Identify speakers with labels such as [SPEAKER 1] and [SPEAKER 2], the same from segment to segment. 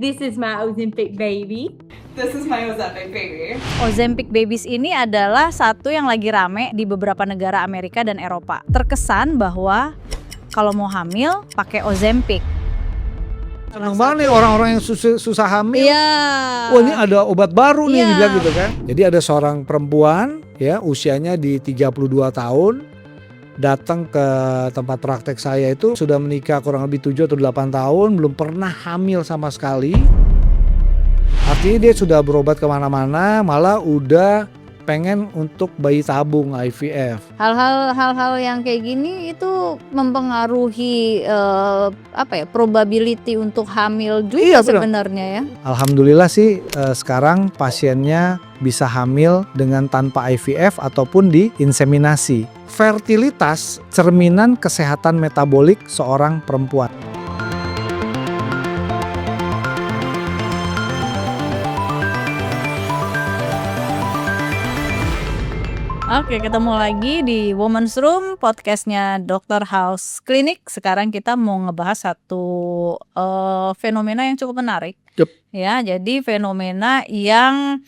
[SPEAKER 1] This is my Ozempic baby.
[SPEAKER 2] This is my Ozempic baby.
[SPEAKER 3] Ozempic Babies ini adalah satu yang lagi rame di beberapa negara Amerika dan Eropa. Terkesan bahwa kalau mau hamil pakai Ozempic.
[SPEAKER 4] Senang banget nih orang-orang yang susah hamil.
[SPEAKER 3] Iya.
[SPEAKER 4] Wah, ini ada obat baru nih,
[SPEAKER 3] Iya.
[SPEAKER 4] dibilang gitu kan. Jadi ada seorang perempuan ya, usianya di 32 tahun, datang ke tempat praktek saya itu sudah menikah kurang lebih 7 atau 8 tahun, belum pernah hamil sama sekali. Artinya dia sudah berobat kemana-mana, malah udah pengen untuk bayi tabung IVF.
[SPEAKER 3] Hal-hal yang kayak gini itu mempengaruhi probability untuk hamil juga
[SPEAKER 4] Iya, benar.
[SPEAKER 3] sebenarnya ya.
[SPEAKER 4] Alhamdulillah sih sekarang pasiennya bisa hamil dengan tanpa IVF ataupun di inseminasi. Fertilitas cerminan kesehatan metabolik seorang perempuan.
[SPEAKER 3] Oke, ketemu lagi di Women's Room, podcastnya Dr. House Clinic. Sekarang kita mau ngebahas satu fenomena yang cukup menarik.
[SPEAKER 4] Yup.
[SPEAKER 3] Ya, jadi fenomena yang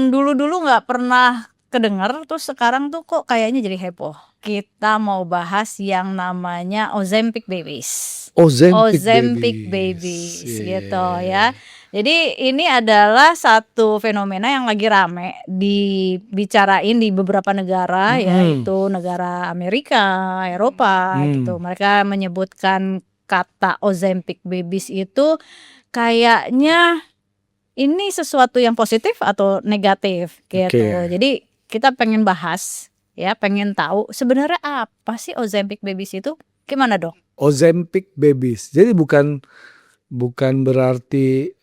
[SPEAKER 3] dulu-dulu nggak pernah kedengar, terus sekarang tuh kok kayaknya jadi heboh. Kita mau bahas yang namanya Ozempic Babies. Ozempic Babies
[SPEAKER 4] Iya.
[SPEAKER 3] gitu ya. Jadi ini adalah satu fenomena yang lagi rame dibicarain di beberapa negara, yaitu negara Amerika, Eropa gitu. Mereka menyebutkan kata Ozempic Babies itu kayaknya ini sesuatu yang positif atau negatif gitu.
[SPEAKER 4] Oke.
[SPEAKER 3] Jadi kita pengen bahas ya, pengen tahu sebenarnya apa sih Ozempic Babies itu? Gimana, Dok?
[SPEAKER 4] Ozempic Babies. Jadi bukan berarti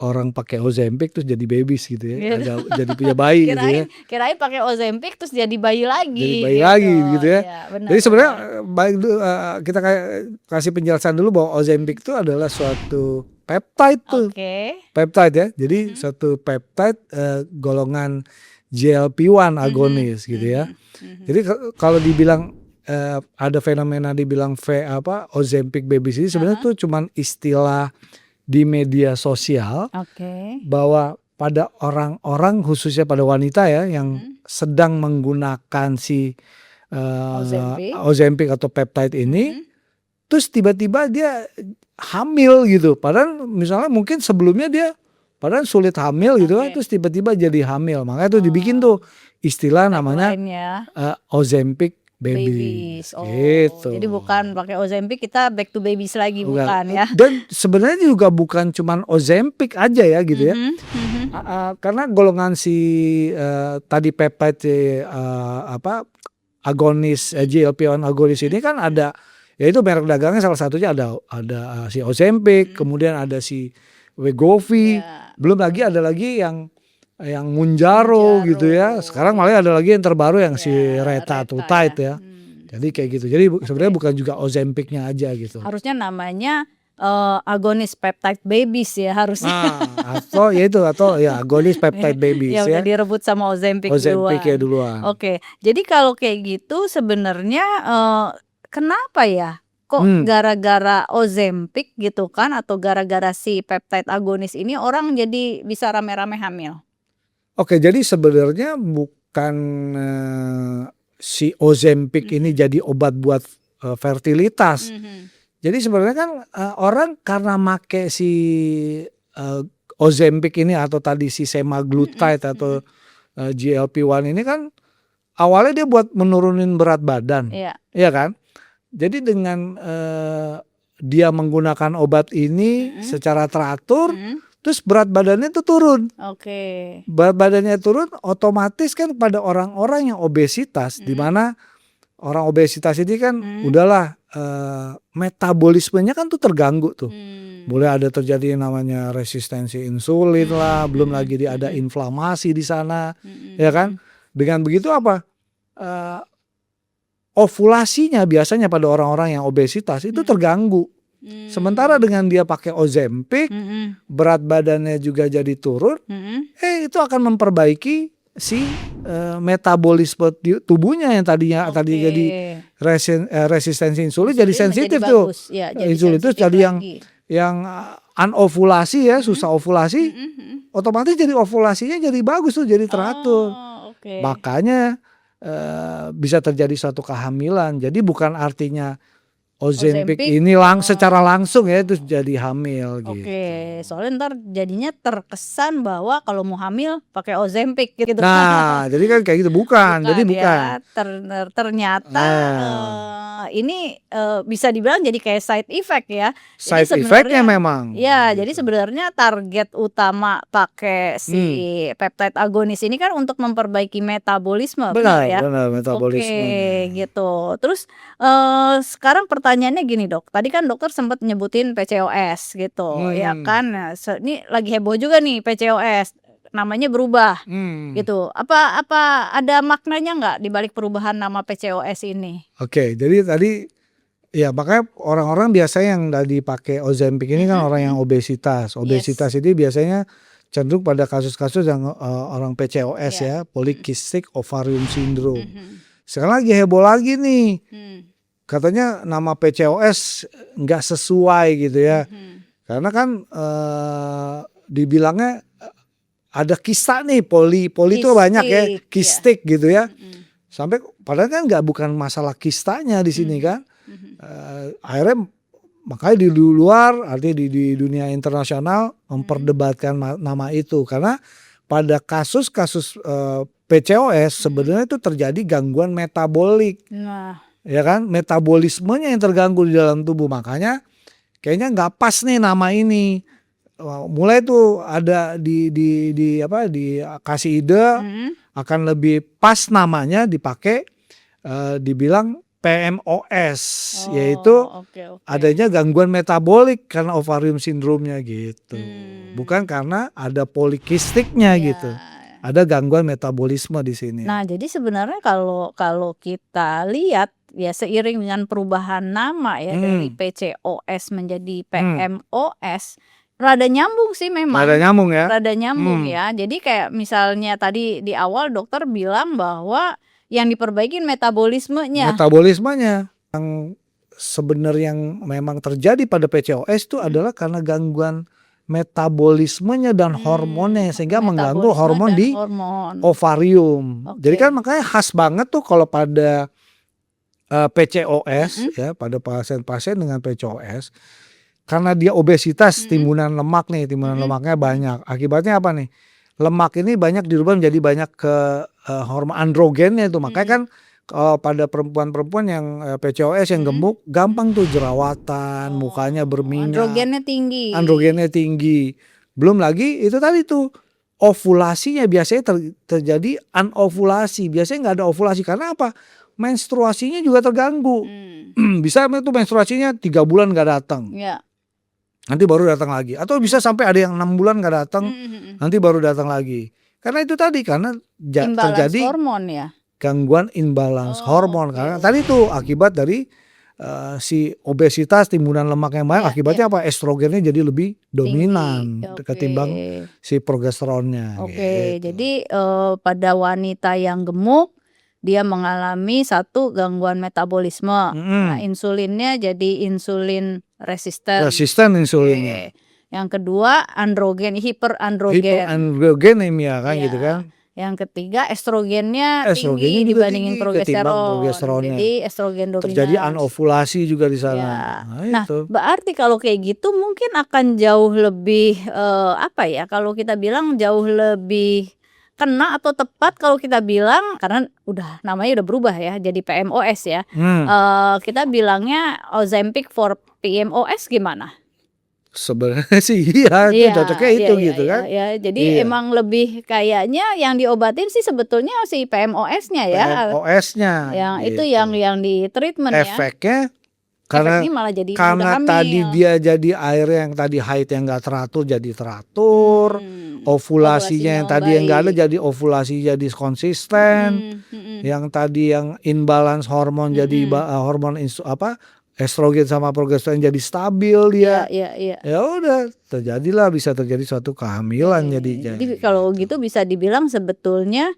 [SPEAKER 4] orang pakai Ozempic terus jadi babies gitu ya.
[SPEAKER 3] Gitu.
[SPEAKER 4] Jadi punya bayi gitu ya.
[SPEAKER 3] Kirain pakai Ozempic terus jadi bayi lagi.
[SPEAKER 4] Jadi bayi lagi gitu ya.
[SPEAKER 3] Iya, benar,
[SPEAKER 4] Jadi sebenarnya
[SPEAKER 3] benar.
[SPEAKER 4] baik kita kasih penjelasan dulu bahwa Ozempic itu adalah suatu peptide tuh.
[SPEAKER 3] Oke.
[SPEAKER 4] Peptide ya. Jadi suatu peptide golongan GLP-1 agonis gitu ya. Jadi kalau dibilang ada fenomena dibilang Ozempic Babies ini sebenarnya tuh cuman istilah di media sosial
[SPEAKER 3] Oke.
[SPEAKER 4] bahwa pada orang-orang khususnya pada wanita ya yang sedang menggunakan si Ozempic atau peptide ini, terus tiba-tiba dia hamil gitu. Padahal misalnya mungkin sebelumnya dia padahal sulit hamil gitu kan, terus tiba-tiba jadi hamil. Makanya tuh dibikin tuh istilah namanya
[SPEAKER 3] Tagline-nya
[SPEAKER 4] Ozempic Babies.
[SPEAKER 3] Oh,
[SPEAKER 4] Gitu.
[SPEAKER 3] jadi bukan pakai Ozempic kita back to babies lagi, bukan ya?
[SPEAKER 4] Dan sebenarnya juga bukan cuman Ozempic aja ya gitu ya. Karena golongan si tadi peptide agonis GLP-1 agonis ini kan ada, yaitu merek dagangnya salah satunya ada si Ozempic, kemudian ada si Wegovy, belum lagi ada lagi yang Mounjaro gitu ya. Sekarang malah ada lagi yang terbaru yang si Retatrutide ya. Jadi kayak gitu. Jadi sebenarnya bukan juga Ozempicnya aja gitu.
[SPEAKER 3] Harusnya namanya agonis peptide babies ya harusnya.
[SPEAKER 4] Atau agonis peptide babies
[SPEAKER 3] Ya
[SPEAKER 4] ya.
[SPEAKER 3] udah direbut sama Ozempic
[SPEAKER 4] Ozempic ya
[SPEAKER 3] duluan.
[SPEAKER 4] duluan.
[SPEAKER 3] Oke, jadi kalau kayak gitu sebenarnya kenapa ya? Kok gara-gara Ozempic gitu kan, atau gara-gara si peptide agonis ini orang jadi bisa rame-rame hamil?
[SPEAKER 4] Oke, jadi sebenarnya bukan si Ozempic ini jadi obat buat fertilitas. Jadi sebenarnya kan orang karena make si Ozempic ini atau tadi si semaglutide atau GLP-1 ini kan awalnya dia buat menurunin berat badan.
[SPEAKER 3] Iya.
[SPEAKER 4] Iya kan? Jadi dengan dia menggunakan obat ini secara teratur, terus berat badannya tuh turun.
[SPEAKER 3] Oke.
[SPEAKER 4] Berat badannya turun, otomatis kan pada orang-orang yang obesitas, di mana orang obesitas ini kan udahlah metabolismenya kan tuh terganggu tuh. Mulai ada terjadi yang namanya resistensi insulin lah, belum lagi ada inflamasi di sana, ya kan? Dengan begitu apa? Ovulasinya biasanya pada orang-orang yang obesitas itu terganggu. Sementara dengan dia pakai Ozempic, berat badannya juga jadi turun, itu akan memperbaiki si metabolisme tubuhnya yang tadi jadi resistensi insulin jadi sensitif tuh.
[SPEAKER 3] Ya,
[SPEAKER 4] Insulin itu jadi yang yang anovulasi ya, susah ovulasi, otomatis jadi ovulasinya jadi bagus tuh, jadi teratur.
[SPEAKER 3] Oh, oke.
[SPEAKER 4] Makanya bisa terjadi suatu kehamilan. Jadi bukan artinya Ozempic
[SPEAKER 3] Ozempic,
[SPEAKER 4] ini secara langsung ya itu jadi hamil gitu.
[SPEAKER 3] Oke, soalnya ntar jadinya terkesan bahwa kalau mau hamil pakai Ozempic gitu.
[SPEAKER 4] Nah, jadi kan kayak gitu bukan. Jadi bukan.
[SPEAKER 3] Ya. Ternyata ini bisa dibilang jadi kayak side effect ya.
[SPEAKER 4] Side
[SPEAKER 3] Jadi
[SPEAKER 4] effect-nya
[SPEAKER 3] sebenarnya
[SPEAKER 4] memang.
[SPEAKER 3] ya, jadi sebenarnya target utama pakai si peptide agonis ini kan untuk memperbaiki metabolisme,
[SPEAKER 4] Benar,
[SPEAKER 3] ya.
[SPEAKER 4] benar metabolisme.
[SPEAKER 3] Oke, gitu. Terus sekarang pertanyaannya gini, Dok. Tadi kan dokter sempat nyebutin PCOS gitu, ya kan. Nah, ini lagi heboh juga nih PCOS. Namanya berubah gitu. Apa ada maknanya nggak di balik perubahan nama PCOS ini?
[SPEAKER 4] Oke, jadi tadi ya makanya orang-orang biasanya yang tadi pakai Ozempic ini kan orang yang obesitas. Obesitas ini biasanya cenderung pada kasus-kasus yang orang PCOS ya, polycystic ovarium syndrome. Sekarang lagi heboh lagi nih. Katanya nama PCOS nggak sesuai gitu ya. Karena kan dibilangnya ada kista nih, poli itu banyak ya, kistik gitu ya. Sampai padahal kan bukan masalah kistanya di sini kan. Akhirnya makanya di luar, artinya di dunia internasional memperdebatkan nama itu karena pada kasus-kasus PCOS sebenarnya itu terjadi gangguan metabolik. Ya kan, metabolismenya yang terganggu di dalam tubuh, makanya kayaknya nggak pas nih nama ini. Mulai tuh ada dikasih ide akan lebih pas namanya dipakai dibilang PMOS, yaitu adanya gangguan metabolik karena ovarium syndrome-nya gitu. Bukan karena ada polikistiknya gitu. Ada gangguan metabolisme di sini.
[SPEAKER 3] Nah, jadi sebenarnya kalau kita lihat ya seiring dengan perubahan nama ya dari PCOS menjadi PMOS, rada nyambung sih memang.
[SPEAKER 4] Rada nyambung ya.
[SPEAKER 3] Rada nyambung ya. Jadi kayak misalnya tadi di awal dokter bilang bahwa yang diperbaikin metabolismenya.
[SPEAKER 4] Metabolismenya yang sebenarnya yang memang terjadi pada PCOS itu adalah karena gangguan metabolismenya dan hormonnya sehingga mengganggu hormon di ovarium. Jadi kan makanya khas banget tuh kalau pada PCOS ya, pada pasien-pasien dengan PCOS. Karena dia obesitas, timbunan lemak nih, timbunan lemaknya banyak. Akibatnya apa nih? Lemak ini banyak dirubah menjadi banyak ke hormon androgennya itu. Makanya kan pada perempuan-perempuan yang PCOS yang gemuk, gampang tuh jerawatan, mukanya berminyak. Androgennya tinggi. Belum lagi itu tadi tuh ovulasinya biasanya terjadi anovulasi. Biasanya nggak ada ovulasi karena apa? Menstruasinya juga terganggu. Bisa itu menstruasinya 3 bulan nggak datang. Nanti baru datang lagi. Atau bisa sampai ada yang 6 bulan gak datang, nanti baru datang lagi. Karena itu tadi, karena terjadi
[SPEAKER 3] hormon ya?
[SPEAKER 4] Gangguan imbalance hormon. Karena tadi itu akibat dari si obesitas, timbunan lemak yang banyak, akibatnya apa? Estrogennya jadi lebih dominan ketimbang si progesteronnya.
[SPEAKER 3] Jadi pada wanita yang gemuk, dia mengalami satu gangguan metabolisme. Nah, insulinnya jadi insulin resisten
[SPEAKER 4] insulinnya.
[SPEAKER 3] Yang kedua
[SPEAKER 4] hiperandrogenemia kan gitu kan.
[SPEAKER 3] Yang ketiga estrogennya tinggi dibandingin progesteron. Jadi estrogen dominan.
[SPEAKER 4] Terjadi anovulasi juga di sana.
[SPEAKER 3] Nah, berarti kalau kayak gitu mungkin akan jauh lebih kalau kita bilang jauh lebih kena atau tepat kalau kita bilang, karena namanya udah berubah ya jadi PMOS ya. Kita bilangnya Ozempic for PMOS gimana?
[SPEAKER 4] Sebenarnya sih itu cocoknya itu gitu kan.
[SPEAKER 3] Jadi emang lebih kayaknya yang diobatin sih sebetulnya si PMOS-nya ya.
[SPEAKER 4] PMOS-nya.
[SPEAKER 3] Yang gitu. Itu yang di treatment
[SPEAKER 4] efeknya karena
[SPEAKER 3] malah jadi
[SPEAKER 4] tadi dia jadi air yang tadi haid yang nggak teratur jadi teratur, ovulasinya yang tadi yang nggak ada jadi ovulasi jadi konsisten, yang tadi yang imbalance hormon jadi hormon estrogen sama progesteron jadi stabil dia.
[SPEAKER 3] Iya.
[SPEAKER 4] Ya udah bisa terjadi suatu kehamilan jadinya.
[SPEAKER 3] Jadi kalau gitu bisa dibilang sebetulnya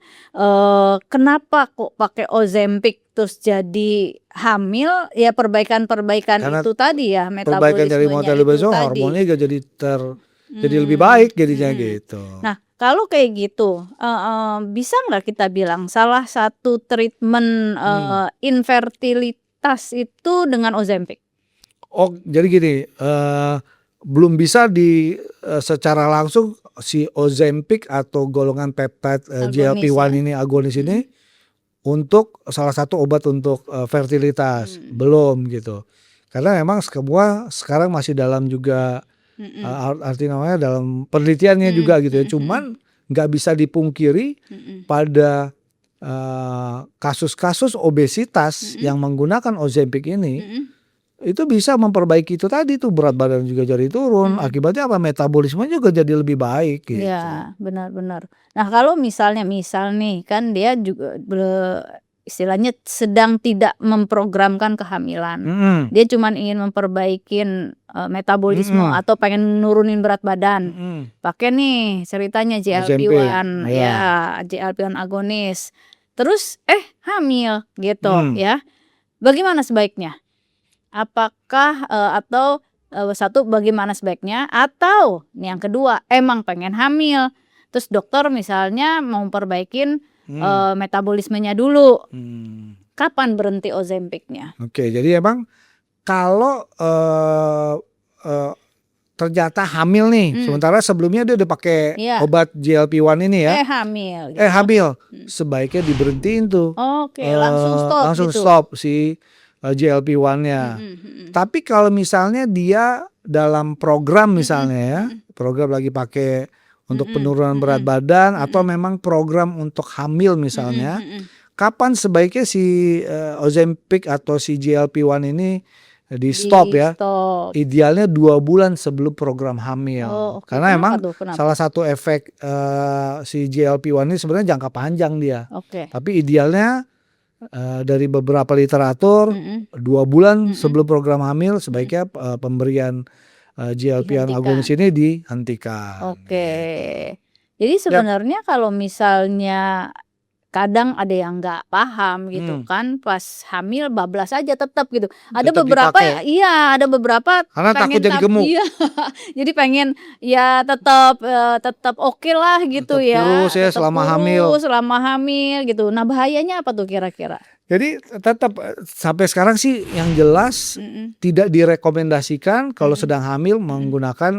[SPEAKER 3] kenapa kok pakai Ozempic terus jadi hamil ya perbaikan-perbaikan
[SPEAKER 4] Karena
[SPEAKER 3] itu tadi ya
[SPEAKER 4] perbaikan dari
[SPEAKER 3] metabolismenya itu
[SPEAKER 4] metabolisme
[SPEAKER 3] tadi.
[SPEAKER 4] hormonnya juga jadi lebih baik jadinya gitu.
[SPEAKER 3] Nah kalau kayak gitu bisa nggak kita bilang salah satu treatment infertilitas itu dengan Ozempic?
[SPEAKER 4] Oh, jadi gini, belum bisa secara langsung si Ozempic atau golongan peptide GLP-1 ini agonis ini untuk salah satu obat untuk fertilitas, belum gitu. Karena memang semua sekarang masih dalam juga arti namanya dalam penelitiannya juga gitu ya. Cuman nggak bisa dipungkiri pada kasus-kasus obesitas yang menggunakan Ozempic ini itu bisa memperbaiki itu tadi tuh, berat badan juga jadi turun, akibatnya apa, metabolisme juga jadi lebih baik gitu.
[SPEAKER 3] Ya benar-benar. Nah kalau misal nih kan dia juga istilahnya sedang tidak memprogramkan kehamilan, dia cuman ingin memperbaikin metabolisme atau pengen nurunin berat badan, pakai nih ceritanya GLP-1 ya GLP-1 agonis, terus hamil gitu ya, bagaimana sebaiknya? Apakah atau satu bagaimana sebaiknya, atau yang kedua emang pengen hamil terus dokter misalnya mau perbaikin metabolismenya dulu, kapan berhenti Ozempicnya?
[SPEAKER 4] Oke, jadi emang kalau ternyata hamil nih, sementara sebelumnya dia udah pakai obat GLP-1 ini ya,
[SPEAKER 3] hamil
[SPEAKER 4] sebaiknya diberhentiin tuh.
[SPEAKER 3] Oke, langsung
[SPEAKER 4] stop si GLP-1-nya. Tapi kalau misalnya dia dalam program misalnya ya, program lagi pakai untuk penurunan berat badan atau memang program untuk hamil misalnya, kapan sebaiknya si Ozempic atau si GLP-1 ini di stop ya? Idealnya 2 bulan sebelum program hamil. Karena emang salah satu efek si GLP-1 ini sebenarnya jangka panjang dia. Tapi idealnya dari beberapa literatur 2 bulan sebelum program hamil sebaiknya pemberian GLP-1 agonis ini dihentikan.
[SPEAKER 3] Jadi sebenarnya kalau misalnya kadang ada yang nggak paham gitu kan, pas hamil bablas aja tetap gitu. Ada
[SPEAKER 4] Tetap
[SPEAKER 3] beberapa
[SPEAKER 4] dipakai.
[SPEAKER 3] ada beberapa
[SPEAKER 4] Karena takut jadi gemuk.
[SPEAKER 3] Iya. Jadi pengen ya tetap oke lah gitu
[SPEAKER 4] Tetap
[SPEAKER 3] ya.
[SPEAKER 4] kurus ya
[SPEAKER 3] Tetap selama hamil gitu. Nah bahayanya apa tuh kira-kira?
[SPEAKER 4] Jadi tetap sampai sekarang sih yang jelas tidak direkomendasikan kalau sedang hamil menggunakan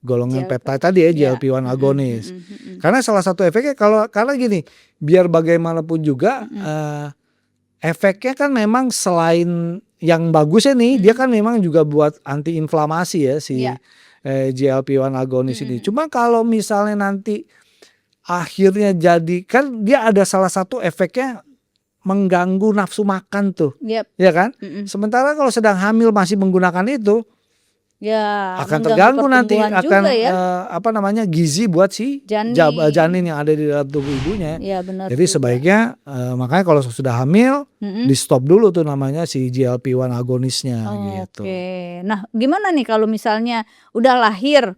[SPEAKER 4] golongan peptide tadi ya, GLP-1 agonis. Karena salah satu efeknya karena gini, biar bagaimanapun juga efeknya kan memang selain yang bagusnya nih, dia kan memang juga buat anti inflamasi ya si GLP-1 agonis ini. Cuma kalau misalnya nanti akhirnya jadi, kan dia ada salah satu efeknya mengganggu nafsu makan tuh, ya kan? Sementara kalau sedang hamil masih menggunakan itu,
[SPEAKER 3] ya
[SPEAKER 4] akan terganggu nanti, akan gizi buat si janin yang ada di dalam tubuh ibunya.
[SPEAKER 3] Ya, benar.
[SPEAKER 4] Jadi sebaiknya makanya kalau sudah hamil di stop dulu tuh namanya si GLP-1 agonisnya gitu.
[SPEAKER 3] Nah, gimana nih kalau misalnya udah lahir,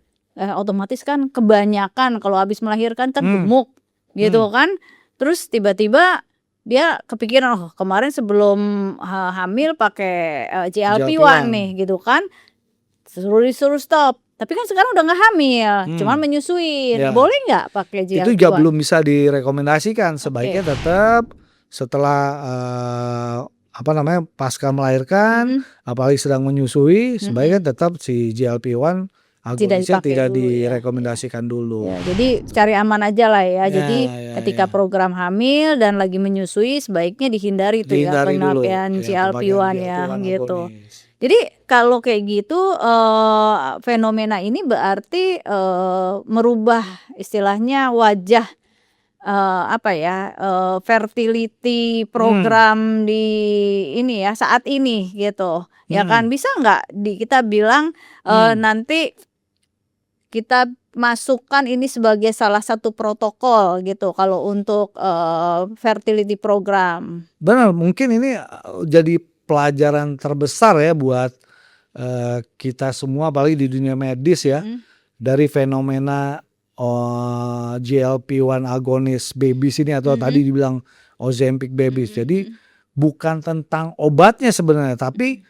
[SPEAKER 3] otomatis kan kebanyakan kalau habis melahirkan kan gemuk gitu kan, terus tiba-tiba dia kepikiran, oh kemarin sebelum hamil pakai GLP-1 nih gitu kan, disuruh stop. Tapi kan sekarang udah nggak hamil, cuman menyusuin. Boleh nggak pakai GLP-1?
[SPEAKER 4] Itu juga belum bisa direkomendasikan. Sebaiknya tetap setelah pasca melahirkan, apalagi sedang menyusui, sebaiknya tetap si GLP-1 agonisnya tidak direkomendasikan dulu.
[SPEAKER 3] Ya, jadi cari aman aja lah ya. Jadi ketika program hamil dan lagi menyusui sebaiknya dihindari tuh ya pemakaian GLP-1 ya gitu. Jadi kalau kayak gitu fenomena ini berarti merubah istilahnya wajah fertility program di ini ya saat ini gitu. Ya kan, bisa nggak kita bilang nanti kita masukkan ini sebagai salah satu protokol gitu kalau untuk fertility program.
[SPEAKER 4] Benar, mungkin ini jadi pelajaran terbesar ya buat kita semua, apalagi di dunia medis ya, dari fenomena GLP-1 agonis babies ini atau tadi dibilang Ozempic babies. Jadi bukan tentang obatnya sebenarnya, tapi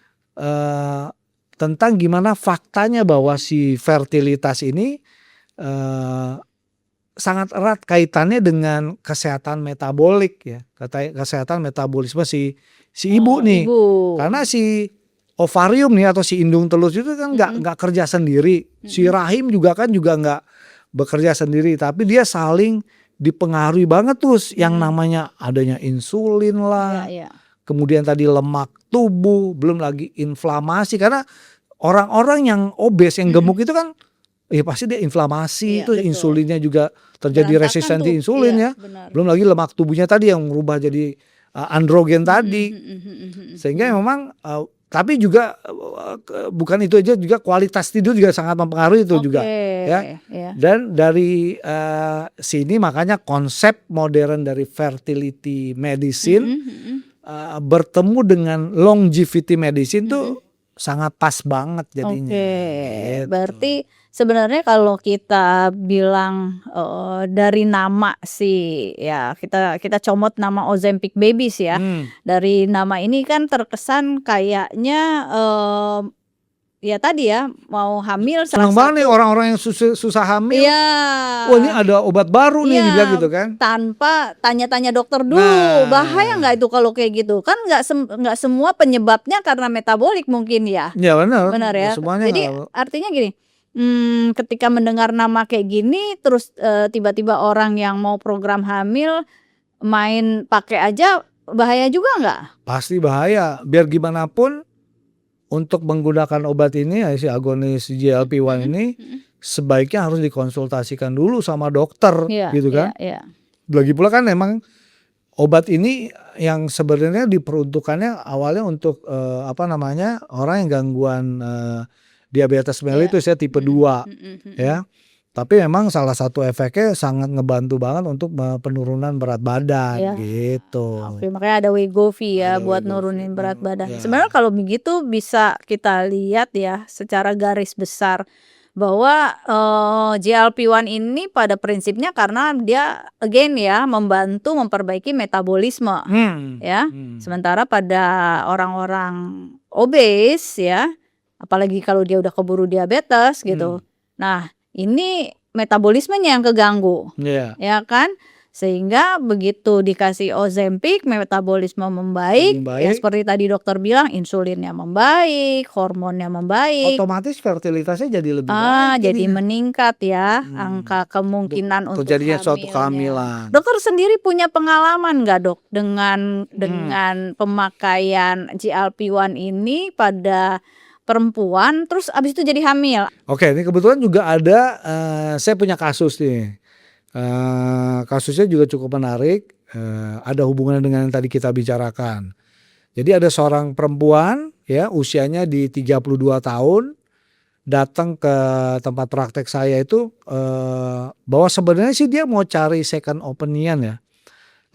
[SPEAKER 4] tentang gimana faktanya bahwa si fertilitas ini sangat erat kaitannya dengan kesehatan metabolik ya, kesehatan metabolisme si ibu nih. Karena si ovarium nih atau si indung telur itu kan nggak kerja sendiri, si rahim juga nggak bekerja sendiri, tapi dia saling dipengaruhi banget tuh yang namanya adanya insulin lah, kemudian tadi lemak tubuh, belum lagi inflamasi, karena orang-orang yang obes yang gemuk itu kan ya pasti dia inflamasi, itu insulinnya juga terjadi resistensi insulin ya. Belum lagi lemak tubuhnya tadi yang berubah jadi androgen tadi. Sehingga memang tapi juga bukan itu aja, juga kualitas tidur juga sangat mempengaruhi itu juga ya. Dan dari sini makanya konsep modern dari fertility medicine bertemu dengan longevity medicine tuh sangat pas banget jadinya. Gitu.
[SPEAKER 3] Berarti sebenarnya kalau kita bilang dari nama sih ya, kita comot nama Ozempic Babies ya. Dari nama ini kan terkesan kayaknya ya tadi ya mau hamil
[SPEAKER 4] senang banget nih orang-orang yang susah hamil. Wah ini ada obat baru nih dibilang gitu kan.
[SPEAKER 3] Tanpa tanya-tanya dokter dulu. Bahaya nggak itu kalau kayak gitu? Kan nggak semua penyebabnya karena metabolik mungkin ya.
[SPEAKER 4] Ya benar.
[SPEAKER 3] Benar ya. Jadi artinya gini, ketika mendengar nama kayak gini terus tiba-tiba orang yang mau program hamil main pakai aja, bahaya juga nggak? Pasti bahaya. Biar gimana pun untuk menggunakan obat ini ya, si agonis GLP-1 ini sebaiknya harus dikonsultasikan dulu sama dokter gitu kan. Lagi pula kan memang obat ini yang sebenarnya diperuntukannya awalnya untuk orang yang gangguan diabetes mellitus ya tipe 2 ya. Tapi memang salah satu efeknya sangat ngebantu banget untuk penurunan berat badan gitu. Makanya ada Wegovy ya buat nurunin berat badan. Sebenarnya kalau begitu bisa kita lihat ya secara garis besar bahwa GLP-1 ini pada prinsipnya karena dia again ya membantu memperbaiki metabolisme ya. Sementara pada orang-orang obes ya, apalagi kalau dia udah keburu diabetes gitu. Nah, ini metabolismenya yang keganggu, ya kan? Sehingga begitu dikasih Ozempic, metabolisme membaik. Ya seperti tadi dokter bilang, insulinnya membaik, hormonnya membaik. Otomatis fertilitasnya jadi lebih baik. Jadi meningkat ya angka kemungkinan untuk terjadinya suatu kehamilan. Dokter sendiri punya pengalaman nggak dok dengan pemakaian GLP-1 ini pada perempuan terus abis itu jadi hamil? Oke, ini kebetulan juga ada saya punya kasus nih. Kasusnya juga cukup menarik, ada hubungan dengan yang tadi kita bicarakan. Jadi ada seorang perempuan ya usianya di 32 tahun datang ke tempat praktek saya itu bahwa sebenarnya sih dia mau cari second opinion ya.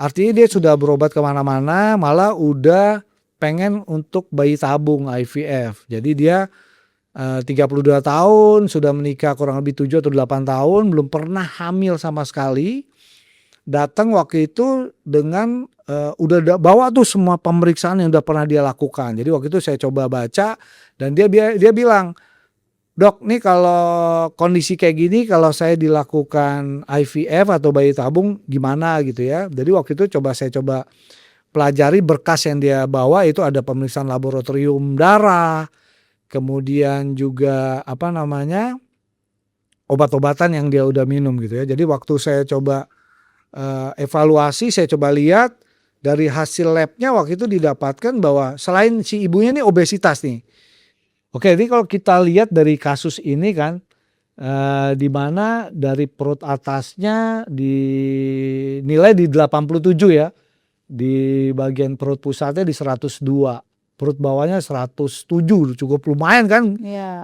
[SPEAKER 3] Artinya dia sudah berobat kemana-mana, malah udah pengen untuk bayi tabung IVF. Jadi dia 32 tahun, sudah menikah kurang lebih 7 atau 8 tahun, belum pernah hamil sama sekali. Datang waktu itu dengan udah bawa tuh semua pemeriksaan yang udah pernah dia lakukan. Jadi waktu itu saya coba baca dan dia bilang, "Dok, nih kalau kondisi kayak gini kalau saya dilakukan IVF atau bayi tabung gimana gitu ya." Jadi waktu itu saya coba pelajari berkas yang dia bawa, itu ada pemeriksaan laboratorium darah, kemudian juga obat-obatan yang dia udah minum gitu ya. Jadi waktu saya coba evaluasi, saya coba lihat dari hasil labnya waktu itu didapatkan bahwa selain si ibunya nih obesitas nih. Oke, ini kalau kita lihat dari kasus ini kan, di mana dari perut atasnya dinilai di 87 ya. Di bagian perut pusatnya di 102, perut bawahnya 107, cukup lumayan kan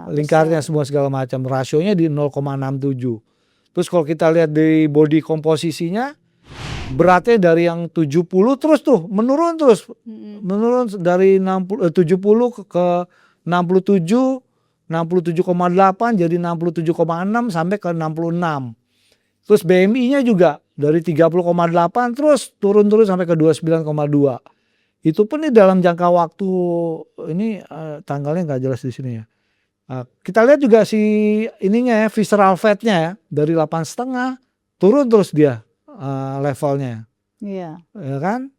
[SPEAKER 3] lingkarnya semua segala macam, rasionya di 0,67. Terus kalau kita lihat di body komposisinya
[SPEAKER 4] beratnya dari yang 70 terus tuh menurun terus. Menurun dari 70 ke 67, 67,8 jadi 67,6 sampai ke 66. Terus BMI-nya juga dari 30,8 terus turun sampai ke 29,2. Itu pun nih dalam jangka waktu ini tanggalnya nggak jelas di sini ya. Kita lihat juga si ininya ya, visceral fat-nya ya, dari 8,5 turun terus dia levelnya.
[SPEAKER 3] Iya.
[SPEAKER 4] Ya kan?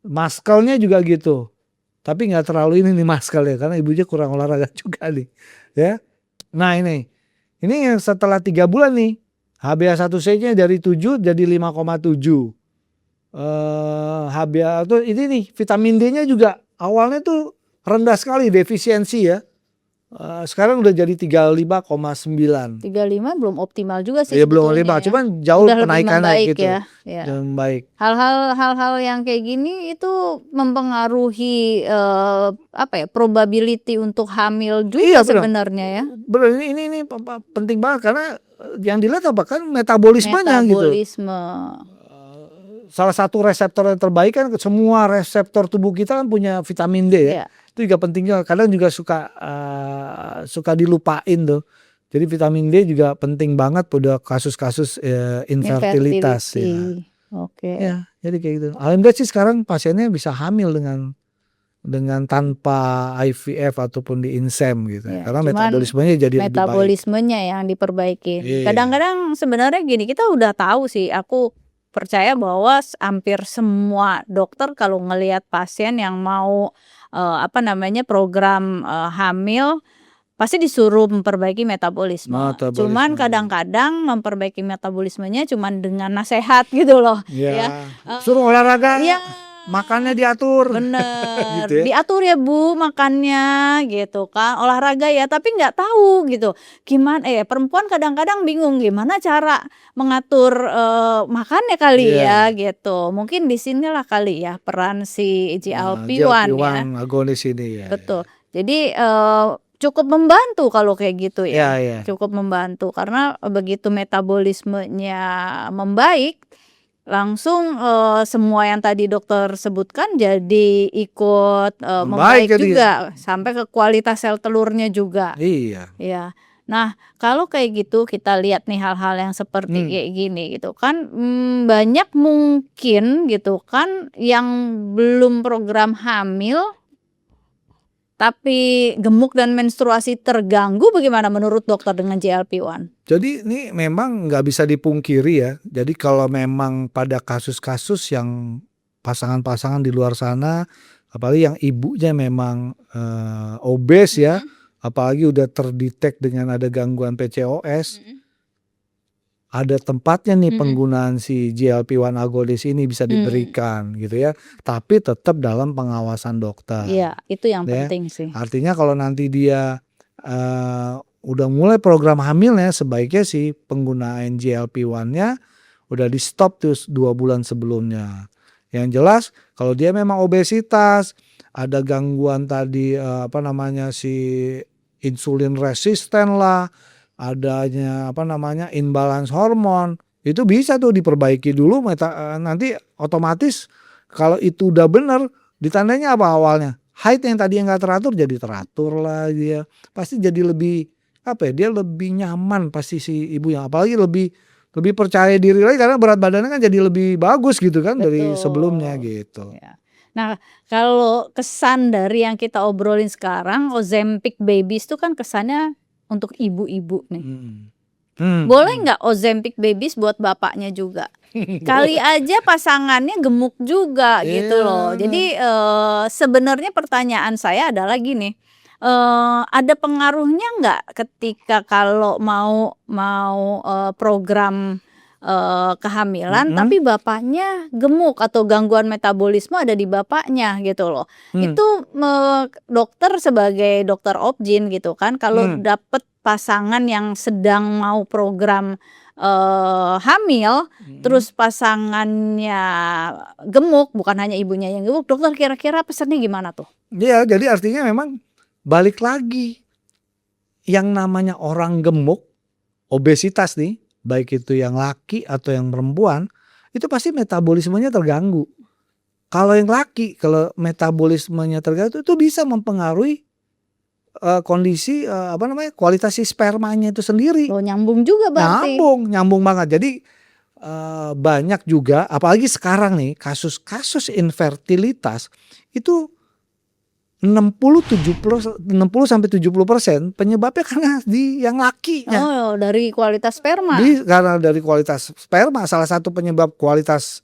[SPEAKER 4] Muscle-nya juga gitu. Tapi nggak terlalu ini nih muscle ya, karena ibunya kurang olahraga juga nih. Ya. Nah ini yang setelah 3 bulan nih, HbA1c-nya dari 7 jadi 5,7. HbA tuh ini nih, vitamin D-nya juga awalnya tuh rendah sekali, defisiensi ya. Sekarang udah jadi 35,9.
[SPEAKER 3] 35 belum optimal juga sih
[SPEAKER 4] Ya belum
[SPEAKER 3] sebetulnya
[SPEAKER 4] optimal,
[SPEAKER 3] ya.
[SPEAKER 4] cuman jauh
[SPEAKER 3] Udah lebih
[SPEAKER 4] penaikannya
[SPEAKER 3] membaik
[SPEAKER 4] gitu.
[SPEAKER 3] ya. Ya.
[SPEAKER 4] Udah membaik.
[SPEAKER 3] Hal-hal yang kayak gini itu mempengaruhi probability untuk hamil juga
[SPEAKER 4] Iya, benar.
[SPEAKER 3] sebenarnya ya.
[SPEAKER 4] Benar, ini penting banget karena yang dilihat apa kan metabolismenya gitu.
[SPEAKER 3] Metabolisme.
[SPEAKER 4] Salah satu reseptor yang terbaik kan, semua reseptor tubuh kita kan punya vitamin D ya.
[SPEAKER 3] Iya.
[SPEAKER 4] Itu juga penting juga. Kadang juga suka dilupain tuh. Jadi vitamin D juga penting banget pada kasus-kasus infertilitas ya.
[SPEAKER 3] Oke.
[SPEAKER 4] Ya, jadi kayak gitu. Alhamdulillah sih sekarang pasiennya bisa hamil dengan tanpa IVF ataupun di INSEM gitu.
[SPEAKER 3] Ya,
[SPEAKER 4] Karena
[SPEAKER 3] cuman
[SPEAKER 4] metabolismenya jadi lebih baik.
[SPEAKER 3] metabolismenya yang diperbaiki.
[SPEAKER 4] Iya.
[SPEAKER 3] Kadang-kadang sebenarnya gini, kita udah tahu sih, aku percaya bahwa hampir semua dokter kalau ngelihat pasien yang mau program hamil pasti disuruh memperbaiki metabolisme. Cuman kadang-kadang memperbaiki metabolismenya cuman dengan nasihat gitu loh.
[SPEAKER 4] Ya. Suruh olahraga.
[SPEAKER 3] Iya.
[SPEAKER 4] Makannya diatur.
[SPEAKER 3] Bener.
[SPEAKER 4] Gitu ya.
[SPEAKER 3] Diatur ya Bu makannya gitu kan. Olahraga ya, tapi nggak tahu gitu. Gimana perempuan kadang-kadang bingung gimana cara mengatur makannya kali ya gitu. Mungkin di sinilah kali ya peran si GLP-1 ya.
[SPEAKER 4] agonis ini ya.
[SPEAKER 3] Betul. Jadi cukup membantu kalau kayak gitu ya.
[SPEAKER 4] Ya.
[SPEAKER 3] Cukup membantu karena begitu metabolismenya membaik, langsung semua yang tadi dokter sebutkan jadi ikut membaik juga sampai ke kualitas sel telurnya juga.
[SPEAKER 4] Iya.
[SPEAKER 3] Ya. Nah, kalau kayak gitu kita lihat nih hal-hal yang seperti kayak gini gitu kan, banyak mungkin gitu kan yang belum program hamil tapi gemuk dan menstruasi terganggu, bagaimana menurut dokter dengan GLP-1?
[SPEAKER 4] Jadi ini memang nggak bisa dipungkiri ya. Jadi kalau memang pada kasus-kasus yang pasangan-pasangan di luar sana, apalagi yang ibunya memang obes ya, apalagi udah terdetek dengan ada gangguan PCOS, ada tempatnya nih penggunaan si GLP-1 agonis ini bisa diberikan gitu ya. Tapi tetap dalam pengawasan dokter.
[SPEAKER 3] Iya, itu yang penting sih.
[SPEAKER 4] Artinya kalau nanti dia udah mulai program hamilnya, sebaiknya sih penggunaan GLP-1-nya udah di stop tuh 2 bulan sebelumnya. Yang jelas kalau dia memang obesitas, ada gangguan tadi si insulin resisten lah, adanya imbalance hormon, itu bisa tuh diperbaiki dulu, nanti otomatis kalau itu udah bener ditandanya apa awalnya, height yang tadi yang nggak teratur jadi teratur lah, dia pasti jadi lebih dia lebih nyaman pasti si ibu, yang apalagi lebih percaya diri lagi karena berat badannya kan jadi lebih bagus gitu kan. Betul. Dari sebelumnya gitu ya.
[SPEAKER 3] Nah, kalau kesan dari yang kita obrolin sekarang, Ozempic Babies itu kan kesannya untuk ibu-ibu nih. Boleh nggak Ozempic Babies buat bapaknya juga? Kali aja pasangannya gemuk juga gitu loh. Jadi sebenarnya pertanyaan saya adalah gini, ada pengaruhnya nggak ketika kalau mau program kehamilan tapi bapaknya gemuk atau gangguan metabolisme ada di bapaknya gitu loh. Itu dokter sebagai dokter obgyn gitu kan, kalau dapet pasangan yang sedang mau program hamil terus pasangannya gemuk, bukan hanya ibunya yang gemuk, dokter kira-kira pesannya gimana tuh?
[SPEAKER 4] Iya, jadi artinya memang balik lagi, yang namanya orang gemuk, obesitas nih, baik itu yang laki atau yang perempuan, itu pasti metabolismenya terganggu. Kalau yang laki, kalau metabolismenya terganggu itu bisa mempengaruhi kondisi kualitas si spermanya itu sendiri.
[SPEAKER 3] Oh, nyambung juga berarti.
[SPEAKER 4] Nyambung banget. Jadi banyak juga, apalagi sekarang nih kasus-kasus infertilitas itu 60-70% penyebabnya karena yang lakinya.
[SPEAKER 3] Oh, dari kualitas sperma.
[SPEAKER 4] Karena dari kualitas sperma, salah satu penyebab kualitas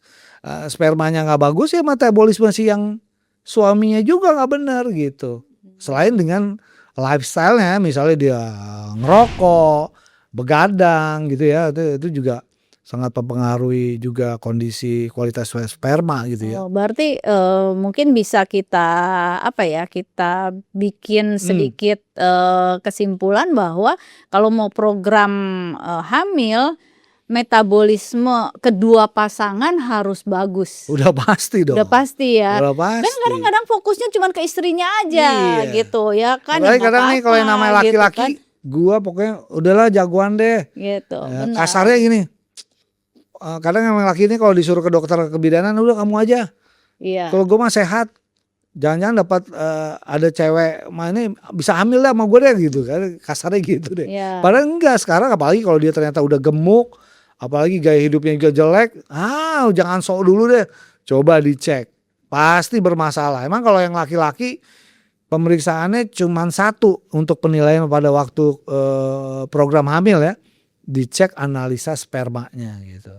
[SPEAKER 4] spermanya nggak bagus ya metabolisme si yang suaminya juga nggak benar gitu. Selain dengan lifestyle-nya, misalnya dia ngerokok, begadang gitu ya, itu juga sangat mempengaruhi juga kondisi kualitas sperma gitu ya.
[SPEAKER 3] Oh, berarti mungkin bisa kita kita bikin sedikit kesimpulan bahwa kalau mau program hamil, metabolisme kedua pasangan harus bagus.
[SPEAKER 4] Udah pasti dong.
[SPEAKER 3] Udah pasti ya.
[SPEAKER 4] Udah pasti.
[SPEAKER 3] Dan kadang-kadang fokusnya cuma ke istrinya aja gitu ya kan.
[SPEAKER 4] Kadang nih kalau yang namanya laki-laki,
[SPEAKER 3] gitu kan.
[SPEAKER 4] gua pokoknya udahlah jagoan deh.
[SPEAKER 3] Gitu.
[SPEAKER 4] Kasarnya gini. Kadang yang laki ini kalau disuruh ke dokter kebidanan udah kamu aja.
[SPEAKER 3] Iya.
[SPEAKER 4] Kalau gue mah sehat, jangan-jangan dapat ada cewek ini bisa hamil lah sama gue deh gitu kan, kasarnya gitu deh.
[SPEAKER 3] Iya.
[SPEAKER 4] Padahal enggak, sekarang apalagi kalau dia ternyata udah gemuk, apalagi gaya hidupnya juga jelek, jangan sok dulu deh, coba dicek, pasti bermasalah. Emang kalau yang laki-laki pemeriksaannya cuma satu untuk penilaian pada waktu program hamil ya. Dicek analisa spermanya gitu.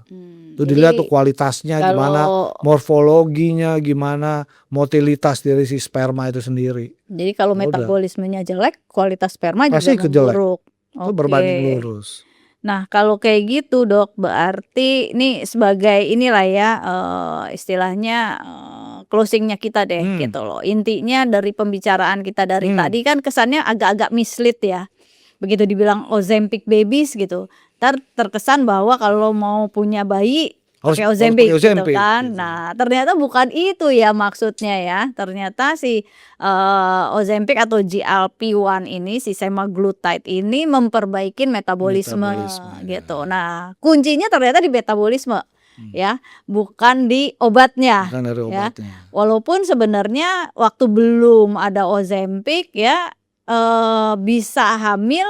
[SPEAKER 4] Itu dilihat tuh kualitasnya gimana, morfologinya gimana, motilitas dari si sperma itu sendiri.
[SPEAKER 3] Jadi kalau metabolismenya jelek, kualitas sperma
[SPEAKER 4] pasti
[SPEAKER 3] juga memburuk.
[SPEAKER 4] Itu berbanding lurus.
[SPEAKER 3] Nah, kalau kayak gitu Dok, berarti ini sebagai inilah ya istilahnya closingnya kita deh gitu loh. Intinya dari pembicaraan kita dari tadi kan kesannya agak-agak mislead ya. Begitu dibilang Ozempic babies gitu, terkesan bahwa kalau mau punya bayi pakai Ozempic gitu kan. Nah, ternyata bukan itu ya maksudnya ya. Ternyata si Ozempic atau GLP-1 ini, si semaglutide ini memperbaiki metabolisme gitu. Nah, kuncinya ternyata di metabolisme ya, bukan di obatnya.
[SPEAKER 4] Bukan dari obatnya.
[SPEAKER 3] Ya. Walaupun sebenarnya waktu belum ada Ozempic ya bisa hamil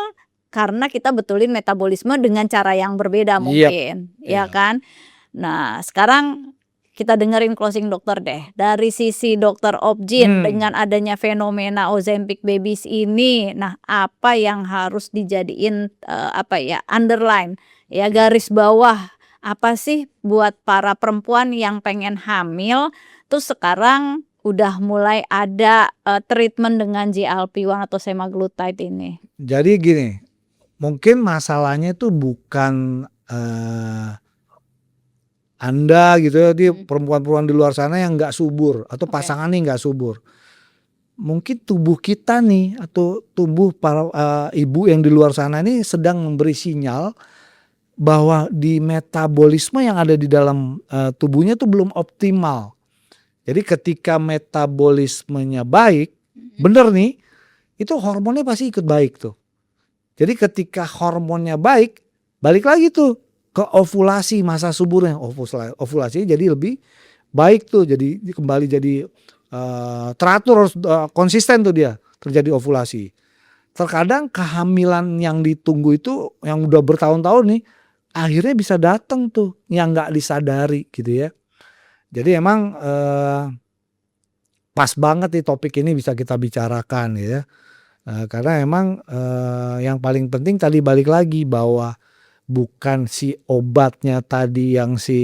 [SPEAKER 3] karena kita betulin metabolisme dengan cara yang berbeda mungkin, ya kan? Nah, sekarang kita dengerin closing dokter deh. Dari sisi dokter Opjin dengan adanya fenomena Ozempic babies ini, nah apa yang harus dijadiin underline ya, garis bawah apa sih buat para perempuan yang pengen hamil tuh sekarang udah mulai ada treatment dengan GLP-1 atau semaglutide ini.
[SPEAKER 4] Jadi gini, mungkin masalahnya itu bukan Anda gitu ya, di perempuan-perempuan di luar sana yang nggak subur atau pasangan nih nggak subur. Mungkin tubuh kita nih atau tubuh para ibu yang di luar sana ini sedang memberi sinyal bahwa di metabolisme yang ada di dalam tubuhnya tuh belum optimal. Jadi ketika metabolismenya baik, bener nih, itu hormonnya pasti ikut baik tuh. Jadi ketika hormonnya baik, balik lagi tuh ke ovulasi, masa suburnya, ovulasi jadi lebih baik tuh, jadi kembali jadi teratur, konsisten tuh dia terjadi ovulasi. Terkadang kehamilan yang ditunggu itu yang udah bertahun-tahun nih, akhirnya bisa datang tuh yang nggak disadari gitu ya. Jadi emang pas banget nih topik ini bisa kita bicarakan ya. Karena emang yang paling penting tadi balik lagi bahwa bukan si obatnya tadi yang si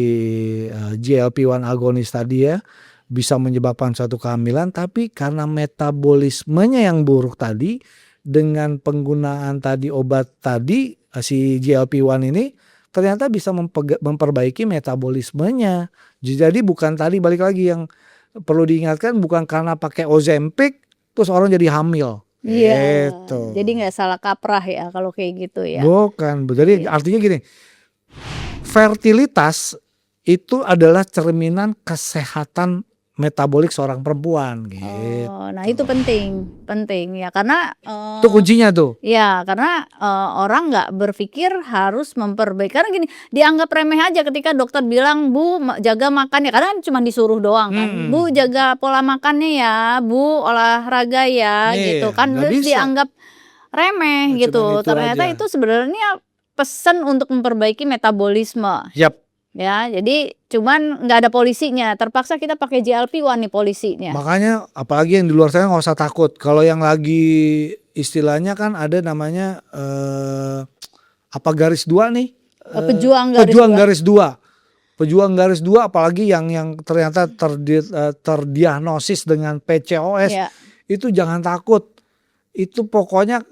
[SPEAKER 4] GLP-1 agonis tadi ya bisa menyebabkan suatu kehamilan, tapi karena metabolismenya yang buruk tadi dengan penggunaan tadi obat tadi si GLP-1 ini ternyata bisa memperbaiki metabolismenya. Jadi bukan tadi balik lagi yang perlu diingatkan, bukan karena pakai Ozempic terus orang jadi hamil.
[SPEAKER 3] Iya.
[SPEAKER 4] Gitu.
[SPEAKER 3] Jadi nggak salah kaprah ya kalau kayak gitu ya.
[SPEAKER 4] Bukan. Jadi artinya gini, fertilitas itu adalah cerminan kesehatan metabolik seorang perempuan gitu.
[SPEAKER 3] Oh, nah itu penting ya karena
[SPEAKER 4] Itu kuncinya tuh.
[SPEAKER 3] ya karena orang nggak berpikir harus memperbaiki karena gini dianggap remeh aja ketika dokter bilang Bu jaga makannya karena kan cuma disuruh doang kan Bu jaga pola makannya ya Bu olahraga ya
[SPEAKER 4] Iya,
[SPEAKER 3] gitu kan
[SPEAKER 4] nggak
[SPEAKER 3] terus
[SPEAKER 4] bisa.
[SPEAKER 3] dianggap remeh
[SPEAKER 4] Nah,
[SPEAKER 3] gitu
[SPEAKER 4] cuman itu
[SPEAKER 3] ternyata
[SPEAKER 4] aja.
[SPEAKER 3] itu sebenarnya pesan untuk memperbaiki metabolisme.
[SPEAKER 4] Yap.
[SPEAKER 3] Ya, jadi cuman nggak ada polisinya. Terpaksa kita pakai GLP-1 nih polisinya.
[SPEAKER 4] Makanya apalagi yang di luar sana nggak usah takut. Kalau yang lagi istilahnya kan ada namanya apa garis 2 nih?
[SPEAKER 3] Pejuang garis
[SPEAKER 4] Pejuang
[SPEAKER 3] dua.
[SPEAKER 4] garis 2. Pejuang garis 2 apalagi yang ternyata terdiagnosis dengan PCOS.
[SPEAKER 3] Ya.
[SPEAKER 4] Itu jangan takut. Itu pokoknya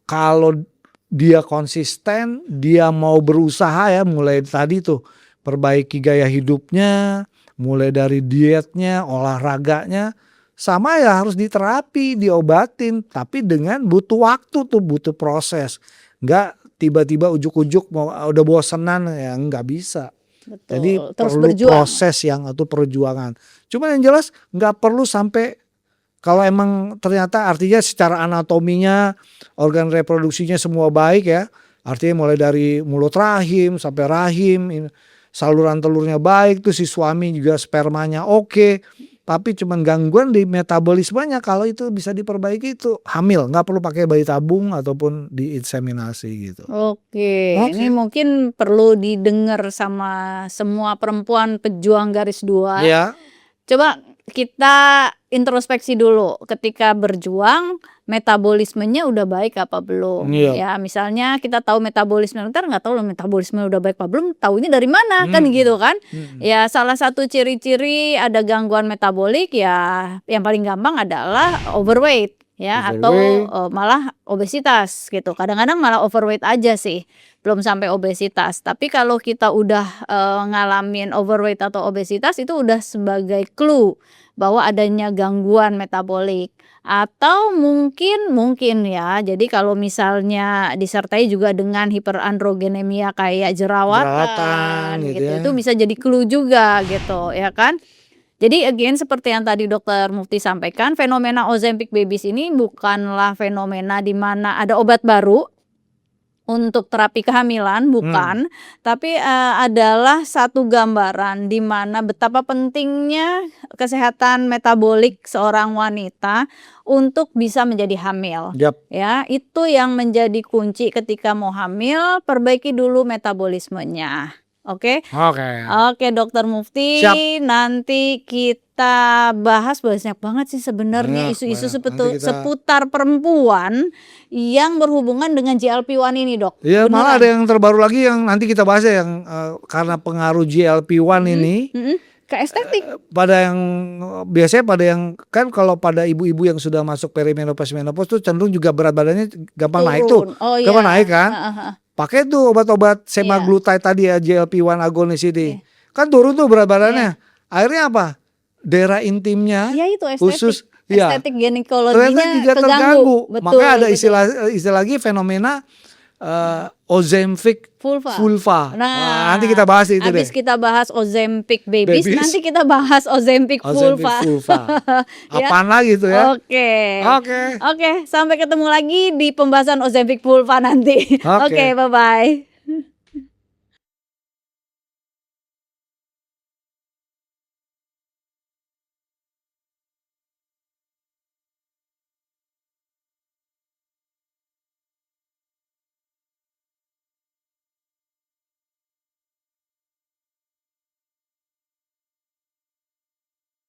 [SPEAKER 4] kalau dia konsisten, dia mau berusaha ya mulai tadi tuh perbaiki gaya hidupnya, mulai dari dietnya, olahraganya, sama ya harus diterapi, diobatin, tapi dengan butuh waktu tuh, butuh proses. Nggak tiba-tiba ujuk-ujuk mau udah bosenan ya nggak bisa.
[SPEAKER 3] Betul.
[SPEAKER 4] Jadi
[SPEAKER 3] Terus
[SPEAKER 4] perlu
[SPEAKER 3] berjuang.
[SPEAKER 4] proses yang atau perjuangan. Cuman yang jelas nggak perlu sampai kalau emang ternyata artinya secara anatominya organ reproduksinya semua baik ya. Artinya mulai dari mulut rahim sampai rahim, saluran telurnya baik tuh si suami juga spermanya oke. Tapi cuman gangguan di metabolismenya kalau itu bisa diperbaiki itu hamil. Nggak perlu pakai bayi tabung ataupun diinseminasi gitu.
[SPEAKER 3] Oke, ini mungkin perlu didengar sama semua perempuan pejuang garis 2.
[SPEAKER 4] Ya.
[SPEAKER 3] Coba kita introspeksi dulu ketika berjuang metabolismenya udah baik apa belum.
[SPEAKER 4] Iya.
[SPEAKER 3] Ya misalnya kita tahu metabolisme ntar nggak tahu loh metabolisme udah baik apa belum, tahunya dari mana kan gitu kan. Ya salah satu ciri-ciri ada gangguan metabolik ya yang paling gampang adalah overweight ya atau malah obesitas gitu. Kadang-kadang malah overweight aja sih, belum sampai obesitas. Tapi kalau kita udah ngalamin overweight atau obesitas itu udah sebagai clue bahwa adanya gangguan metabolik. Atau mungkin ya, jadi kalau misalnya disertai juga dengan hiperandrogenemia kayak jerawatan
[SPEAKER 4] gitu
[SPEAKER 3] gitu,
[SPEAKER 4] ya.
[SPEAKER 3] itu bisa jadi clue juga gitu ya kan. Jadi again seperti yang tadi Dokter Mufti sampaikan, fenomena Ozempic Babies ini bukanlah fenomena di mana ada obat baru untuk terapi kehamilan, bukan, tapi adalah satu gambaran di mana betapa pentingnya kesehatan metabolik seorang wanita untuk bisa menjadi hamil.
[SPEAKER 4] Yap.
[SPEAKER 3] Ya, itu yang menjadi kunci ketika mau hamil, perbaiki dulu metabolismenya. Oke. Oke, Dokter Mufti,
[SPEAKER 4] Siap.
[SPEAKER 3] nanti kita bahas banyak banget sih sebenarnya
[SPEAKER 4] Banyak,
[SPEAKER 3] isu-isu
[SPEAKER 4] banyak. Nanti kita-
[SPEAKER 3] seputar perempuan yang berhubungan dengan GLP-1 ini, Dok.
[SPEAKER 4] Ya malah
[SPEAKER 3] Beneran.
[SPEAKER 4] ada yang terbaru lagi yang nanti kita bahas ya yang karena pengaruh GLP-1 ini
[SPEAKER 3] Ke estetik.
[SPEAKER 4] pada yang biasanya pada yang kan kalau pada ibu-ibu yang sudah masuk perimenopause menopause tuh cenderung juga berat badannya gampang naik tuh.
[SPEAKER 3] Turun. Oh,
[SPEAKER 4] Gampang
[SPEAKER 3] iya.
[SPEAKER 4] naik kan? Pakai tuh obat-obat
[SPEAKER 3] Iya.
[SPEAKER 4] semaglutide tadi ya GLP-1 agonis ini. Kan turun tuh berat badannya. Akhirnya apa? Daerah intimnya
[SPEAKER 3] Ya itu estetik.
[SPEAKER 4] khusus ya.
[SPEAKER 3] Estetik
[SPEAKER 4] Ternyata
[SPEAKER 3] ginekologinya
[SPEAKER 4] juga terganggu.
[SPEAKER 3] Betul.
[SPEAKER 4] Makanya ada
[SPEAKER 3] betul.
[SPEAKER 4] istilah lagi fenomena Ozempic
[SPEAKER 3] vulva.
[SPEAKER 4] Nah, nanti kita bahas itu deh.
[SPEAKER 3] Habis kita bahas Ozempic babies,
[SPEAKER 4] Babies.
[SPEAKER 3] nanti kita bahas Ozempic vulva. Ya.
[SPEAKER 4] Apaan lagi tuh ya?
[SPEAKER 3] Oke.
[SPEAKER 4] Oke.
[SPEAKER 3] Oke, sampai ketemu lagi di pembahasan Ozempic vulva nanti.
[SPEAKER 4] Oke.
[SPEAKER 3] Oke, bye-bye.